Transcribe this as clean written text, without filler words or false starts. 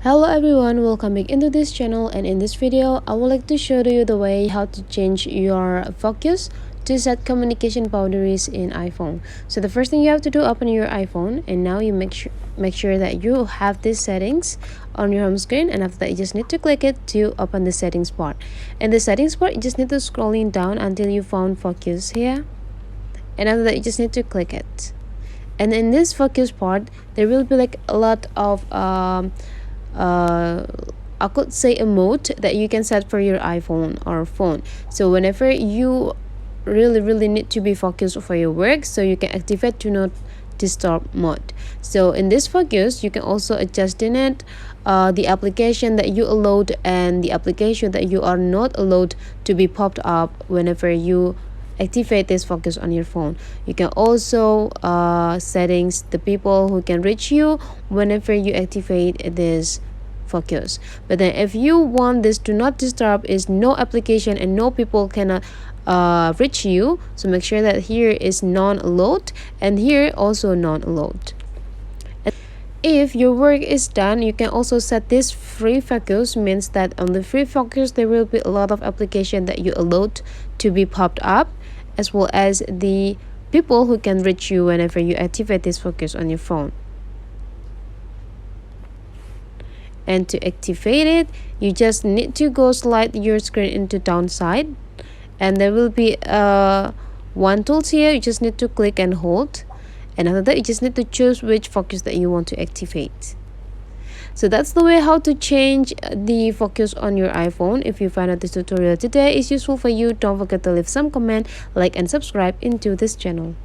Hello everyone, welcome back into this channel, and in this video I would like to show you the way how to change your focus to set communication boundaries in iPhone. So the first thing you have to do, open your iPhone, and now you make sure that you have these settings on your home screen, and after that you just need to click it to open the settings part. In the settings part you just need to scrolling down until you found focus here, and after that you just need to click it. And in this focus part there will be like a lot of uh, I could say a mode that you can set for your iPhone or phone. So whenever you really need to be focused for your work, so you can activate do not disturb mode. So in this focus you can also adjust in it the application that you allowed and the application that you are not allowed to be popped up whenever you activate this focus on your phone. You can also settings the people who can reach you whenever you activate this focus. But then if you want this do not disturb, is no application and no people cannot reach you, so make sure that here is non-allowed and here also non-allowed. If your work is done, you can also set this free focus, means that on the free focus there will be a lot of application that you allowed to be popped up, as well as the people who can reach you whenever you activate this focus on your phone. And to activate it, you just need to go slide your screen into downside, and there will be one tools here. You just need to click and hold, and after that you just need to choose which focus that you want to activate. So that's the way how to change the focus on your iPhone. If you find out this tutorial today is useful for you, don't forget to leave some comment, like and subscribe into this channel.